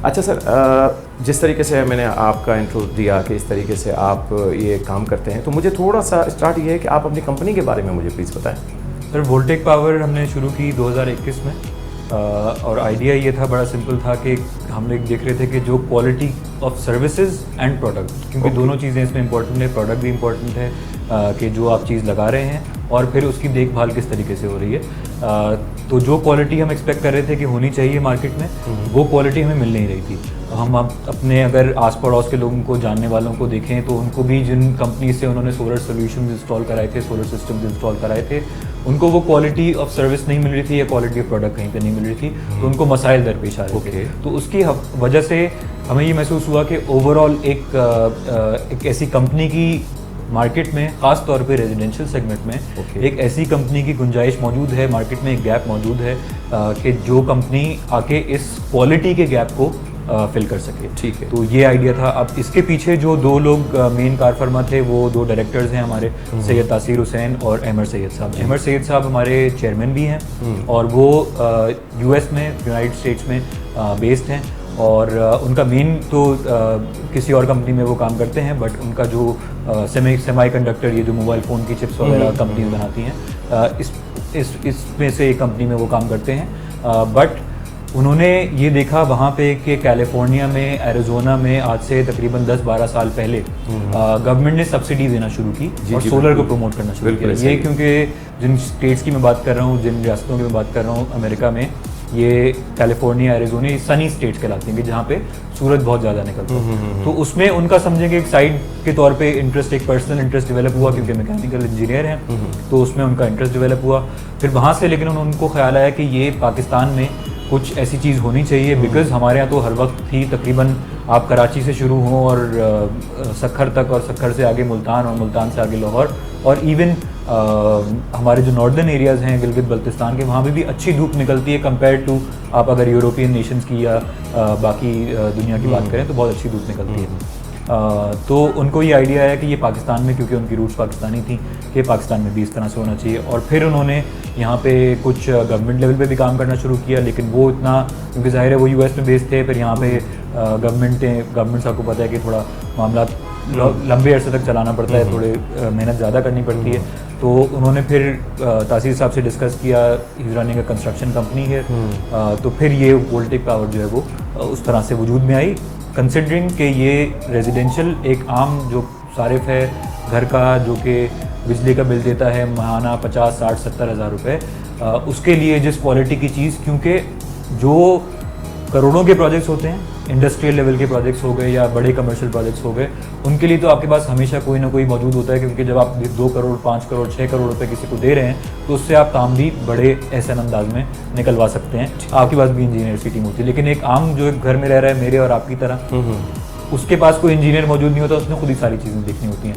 अच्छा सर, जिस तरीके से मैंने आपका इंट्रो दिया कि इस तरीके से आप ये काम करते हैं, तो मुझे थोड़ा सा स्टार्ट ये है कि आप अपनी कंपनी के बारे में मुझे प्लीज़ बताएं। सर वोल्टेक पावर हमने शुरू की 2021 में और आइडिया ये था, बड़ा सिंपल था कि हम लोग देख रहे थे कि जो quality of services and product, क्योंकि दोनों चीज़ें इसमें इंपॉर्टेंट है, प्रोडक्ट भी इंपॉर्टेंट है कि जो आप चीज़ लगा रहे हैं और फिर उसकी देखभाल किस तरीके से हो रही है। तो जो क्वालिटी हम एक्सपेक्ट कर रहे थे कि होनी चाहिए मार्केट में, वो क्वालिटी हमें मिल नहीं रही थी। हम अपने अगर आस पड़ोस के लोगों को, जानने वालों को देखें तो उनको भी जिन कंपनी से उन्होंने सोलर सोल्यूशन इंस्टॉल कराए थे, सोलर सिस्टम्स इंस्टॉल कराए थे, उनको वो क्वालिटी ऑफ सर्विस नहीं मिल रही थी या क्वालिटी ऑफ प्रोडक्ट कहीं पे नहीं मिल रही थी, तो उनको मसाइल दरपेश आ रहे थे। तो उसकी वजह से हमें ये महसूस हुआ कि ओवरऑल एक ऐसी कंपनी की मार्केट में, ख़ास तौर पे रेजिडेंशियल सेगमेंट में एक ऐसी कंपनी की गुंजाइश मौजूद है, मार्केट में एक गैप मौजूद है कि जो कंपनी आके इस क्वालिटी के गैप को फिल कर सके। ठीक है, तो ये आइडिया था। अब इसके पीछे जो दो लोग मेन कार फर्मा थे, वो दो डायरेक्टर्स हैं हमारे, सैयद तासीर हुसैन और अहमद सैयद साहब। अहमद सैयद साहब हमारे चेयरमैन भी हैं और वो यूएस में, यूनाइटेड स्टेट्स में बेस्ड हैं और उनका मेन तो किसी और कंपनी में वो काम करते हैं, बट उनका जो सेमी कंडक्टर, ये जो मोबाइल फ़ोन की चिप्स वगैरह कंपनीज बनाती हैं, इसमें से एक कंपनी में वो काम करते हैं। बट उन्होंने ये देखा वहाँ पे कि कैलिफोर्निया में, एरिज़ोना में आज से तकरीबन 10-12 साल पहले गवर्नमेंट ने सब्सिडी देना शुरू की और सोलर को प्रमोट करना शुरू किया। ये क्योंकि जिन स्टेट्स की मैं बात कर रहा हूँ, जिन रियासतों की मैं बात कर रहा हूँ अमेरिका में, ये कैलिफोर्निया, एरिज़ोना, सनी स्टेट्स कहलाती हैं कि जहाँ पे सूरज बहुत ज़्यादा निकलता है। तो उसमें उनका समझेंगे एक साइड के तौर पे इंटरेस्ट, एक पर्सनल इंटरेस्ट डेवलप हुआ, क्योंकि मैकेनिकल इंजीनियर हैं, तो उसमें उनका इंटरेस्ट डेवलप हुआ। फिर वहाँ से लेकिन उनको ख्याल आया कि ये पाकिस्तान में कुछ ऐसी चीज़ होनी चाहिए, बिकॉज़ हमारे यहाँ तो हर वक्त ही तकरीबन आप कराची से शुरू हों और सक्खर तक, और सक्खर से आगे मुल्तान, और मुल्तान से आगे लाहौर, और इवन हमारे जो नॉर्दर्न एरियाज़ हैं गिलगित बल्तिस्तान के, वहाँ पे भी अच्छी धूप निकलती है कंपेयर टू आप अगर यूरोपियन नेशंस की या बाकी दुनिया की बात करें तो बहुत अच्छी धूप निकलती है। तो उनको ये आइडिया है कि ये पाकिस्तान में, क्योंकि उनकी रूट्स पाकिस्तानी थी, कि पाकिस्तान में भी इस तरह से होना चाहिए। और फिर उन्होंने यहाँ पे कुछ गवर्नमेंट लेवल पे भी काम करना शुरू किया, लेकिन वो इतना, क्योंकि ज़ाहिर है वो यूएस में बेस्ड थे, फिर यहाँ पे गवर्नमेंट आपको पता है कि थोड़ा मामला लंबे अरसे तक चलाना पड़ता है, थोड़े मेहनत ज़्यादा करनी पड़ती है। तो उन्होंने फिर तासीर साहब से डिस्कस किया, he is running a construction company है, तो फिर ये वोल्टेक पावर जो है वो उस तरह से वजूद में आई, कंसिडरिंग कि ये रेजिडेंशियल एक आम जो सारिफ है घर का, जो कि बिजली का बिल देता है माहाना 50, 60, 70 हज़ार रुपये, उसके लिए जिस क्वालिटी की चीज़, क्योंकि जो करोड़ों के प्रोजेक्ट्स होते हैं, इंडस्ट्रियल लेवल के प्रोजेक्ट्स हो गए या बड़े कमर्शियल प्रोजेक्ट्स हो गए, उनके लिए तो आपके पास हमेशा कोई ना कोई मौजूद होता है, क्योंकि जब आप 2 करोड़, 5 करोड़, 6 करोड़ रुपए किसी को दे रहे हैं, तो उससे आप काम भी बड़े एहसन अंदाज में निकलवा सकते हैं। आपके पास भी इंजीनियर्स की टीम होती है, लेकिन एक आम जो एक घर में रह रहा है मेरे और आपकी तरह, उसके पास कोई इंजीनियर मौजूद नहीं होता, उसने खुद ही सारी चीज़ें देखनी होती हैं।